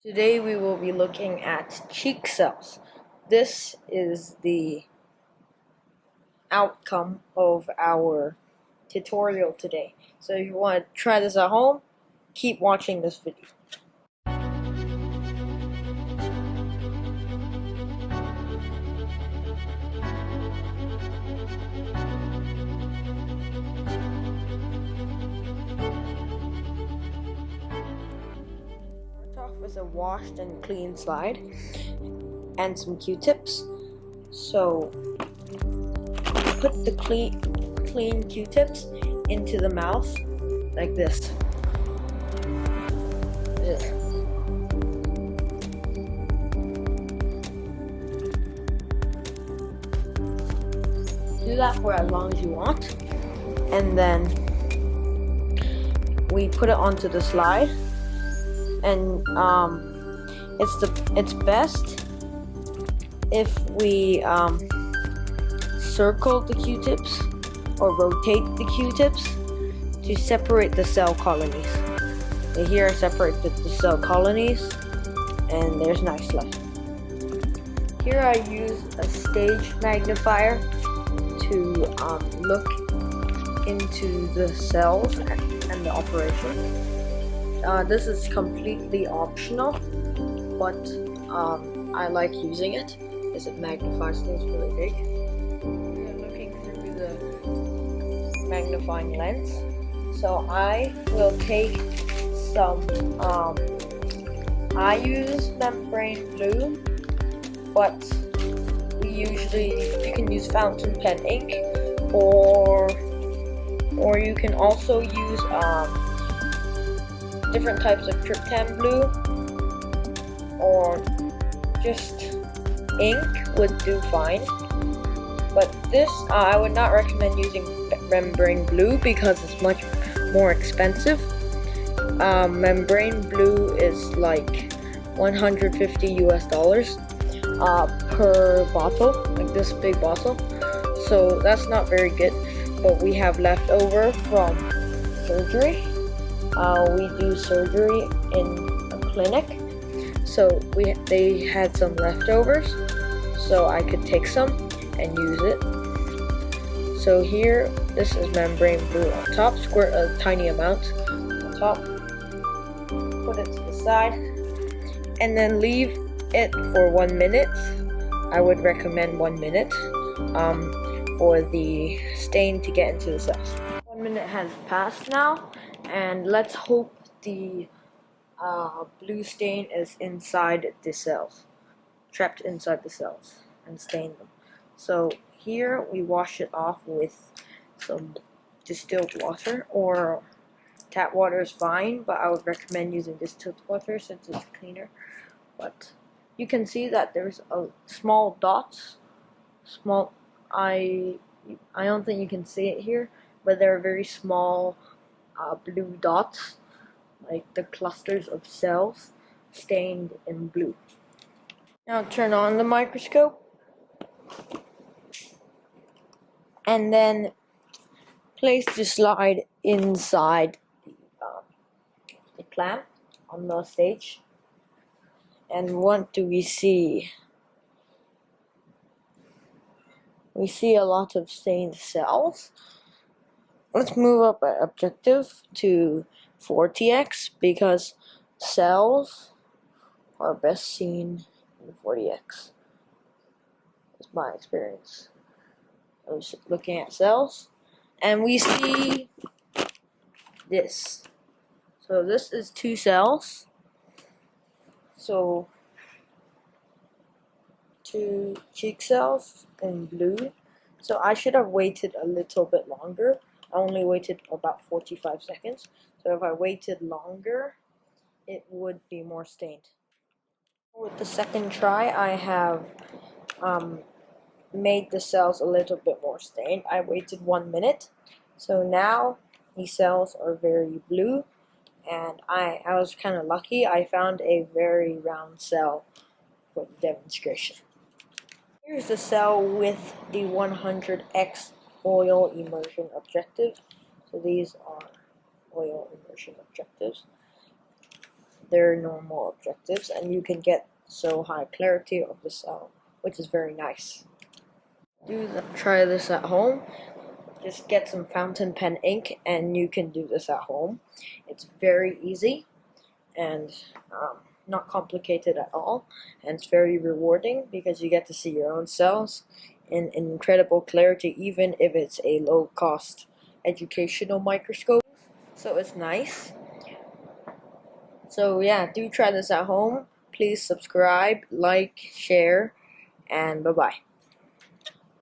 Today we will be looking at cheek cells. This is the outcome of our tutorial today. So if you want to try this at home, keep watching this video. Start off with a washed and clean slide and some Q-tips. So put the clean Q-tips into the mouth like this. Do that for as long as you want, and then we put it onto the slide, and it's best if we circle the Q-tips or rotate the Q-tips to separate the cell colonies. So here I separate the cell colonies, and there's nice light. Here I use a stage magnifier to look into the cells and the operation. This is completely optional, but I like using it because it magnifies things really big. We're looking through the magnifying lens, so I will take some, I use membrane blue, but you can use fountain pen ink, or you can also use different types of tryptan blue, or just ink would do fine. But this, I would not recommend using membrane blue because it's much more expensive. Membrane blue is like $150 US per bottle, like this big bottle. So that's not very good, but we have leftover from surgery. We do surgery in a clinic, so they had some leftovers, so I could take some and use it. So here, this is membrane blue on top. Squirt a tiny amount on top, put it to the side, and then leave it for 1 minute. I would recommend 1 minute for the stain to get into the cells. 1 minute has passed now, and let's hope the blue stain is inside the cells, trapped inside the cells, and stain them. So here we wash it off with some distilled water, or tap water is fine, but I would recommend using distilled water since it's cleaner. But you can see that there's a small dots. I don't think you can see it here, but there are very small blue dots, like the clusters of cells stained in blue. Now turn on the microscope, and then place the slide inside the clamp on the stage. And what do we see? We see a lot of stained cells. Let's move up our objective to 40x because cells are best seen in 40x. That's my experience. I was looking at cells, and we see this. So this is 2 cells. So 2 cheek cells in blue. So I should have waited a little bit longer. I only waited about 45 seconds. So if I waited longer, it would be more stained. With the second try, I have made the cells a little bit more stained. I waited 1 minute. So now the cells are very blue. And I was kind of lucky. I found a very round cell for the demonstration. Here's the cell with the 100x oil immersion objective. So these are oil immersion objectives. their normal objectives, and you can get so high clarity of the cell, which is very nice. Try this at home. Just get some fountain pen ink and you can do this at home. It's very easy and not complicated at all, and it's very rewarding because you get to see your own cells in incredible clarity, even if it's a low-cost educational microscope. So it's nice. So yeah, do try this at home. Please subscribe, like, share, and bye-bye.